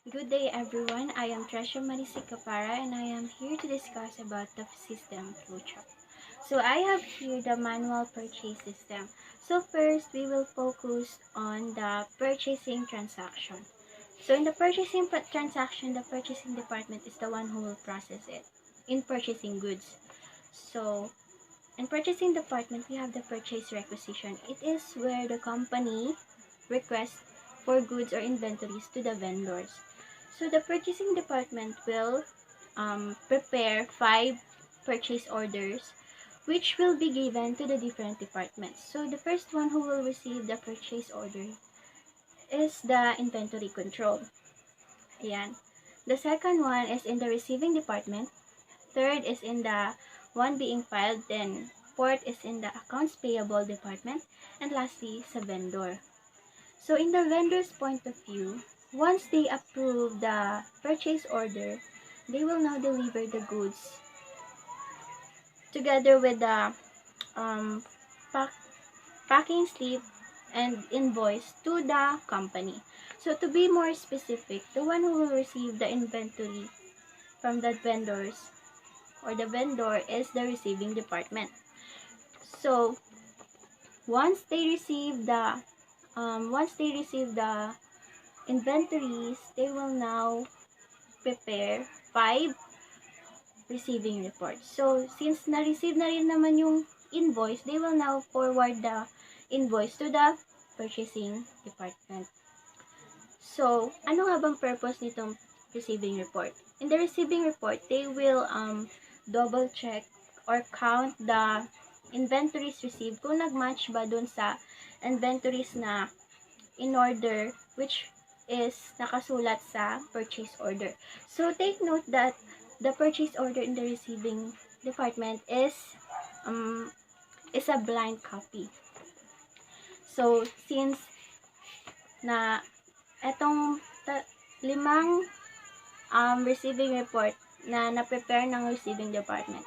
Good day everyone, I am Tresha Marisi Capara and I am here to discuss about the system Flowchart. So I have here the manual purchase system. So first we will focus on the purchasing transaction. So in the transaction, the purchasing department is the one who will process it in purchasing goods. So in purchasing department, we have the purchase requisition. It is where the company requests for goods or inventories to the vendors. So the purchasing department will prepare 5 purchase orders which will be given to the different departments. So the first one who will receive the purchase order is the inventory control. Ayan. The second one is in the receiving department. Third is in the one being filed. Then fourth is in the accounts payable department. And lastly, sa vendor. So in the vendor's point of view, once they approve the purchase order, they will now deliver the goods together with the um, pack, packing slip and invoice to the company. So to be more specific, the one who will receive the inventory from the vendors or the vendor is the receiving department. So once they receive the inventories, they will now prepare 5 receiving reports. So, since na-receive na rin naman yung invoice, they will now forward the invoice to the purchasing department. So, ano nga bang purpose nitong receiving report? In the receiving report, they will double check or count the inventories received kung nag-match ba dun sa inventories na in order which is nakasulat sa purchase order. So, take note that the purchase order in the receiving department is a blind copy. So, since na etong 5 receiving report na na-prepare ng receiving department,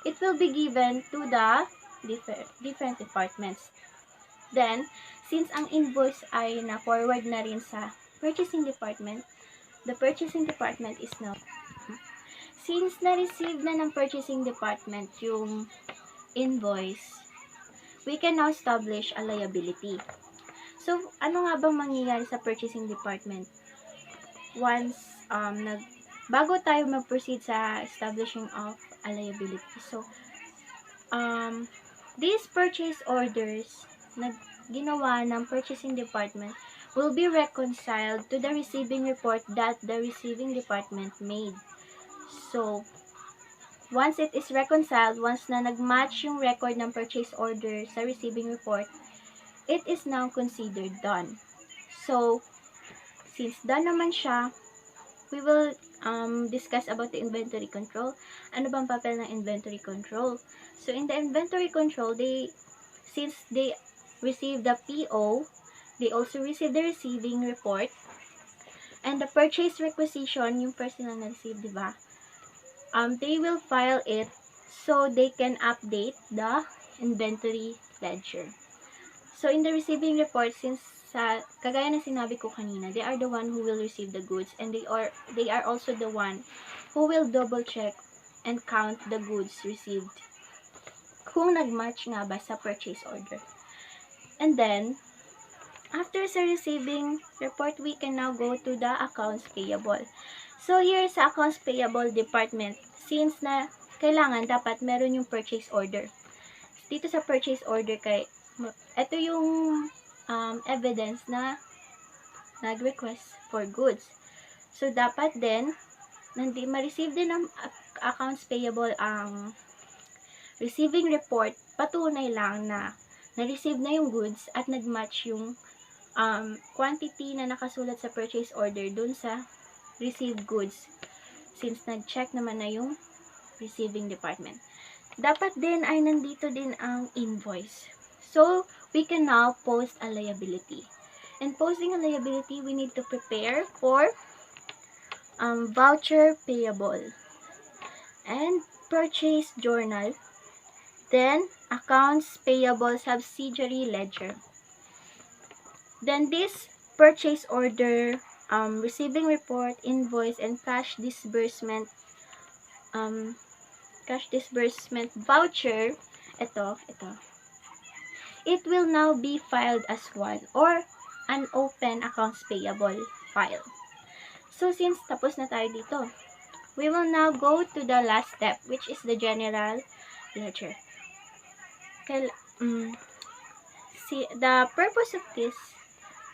it will be given to the different departments. Then, since ang invoice ay na-forward na rin sa purchasing department, the purchasing department is now, since na-receive na ng purchasing department yung invoice, we can now establish a liability. So, ano nga bang mangyayari sa purchasing department? Once, bago tayo mag-proceed sa establishing of a liability. So, these purchase orders na ginawa ng purchasing department will be reconciled to the receiving report that the receiving department made. So, once it is reconciled, once na nag-match yung record ng purchase order sa receiving report, it is now considered done. So, since done naman siya, we will discuss about the inventory control. Ano bang papel ng inventory control? So, in the inventory control, since they receive the PO, they also receive the receiving report, and the purchase requisition, yung personal na receive, diba? They will file it so they can update the inventory ledger. So, in the receiving report, since kagaya na sinabi ko kanina, they are the one who will receive the goods, and they are also the one who will double check and count the goods received kung nag-match nga ba sa purchase order. And then, after sa receiving report, we can now go to the accounts payable. So, here sa accounts payable department, since na kailangan dapat meron yung purchase order. Dito sa purchase order, ito yung evidence na nag-request for goods. So, dapat din, ma-receive din ng accounts payable ang receiving report, patunay lang na na-receive na yung goods at nag-match yung quantity na nakasulat sa purchase order dun sa received goods, since nag-check naman na yung receiving department. Dapat din ay nandito din ang invoice. So, we can now post a liability. And posting a liability, we need to prepare for voucher payable and purchase journal, then accounts payable subsidiary ledger. Then this purchase order receiving report, invoice, and cash disbursement voucher, ito, it will now be filed as one or an open accounts payable file. So, since tapos na tayo dito, we will now go to the last step, which is the general ledger. The purpose of this,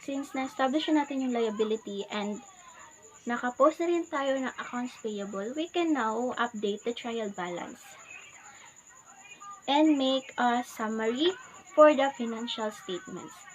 since na-establish natin yung liability and nakapost na rin tayo ng accounts payable, we can now update the trial balance and make a summary for the financial statements.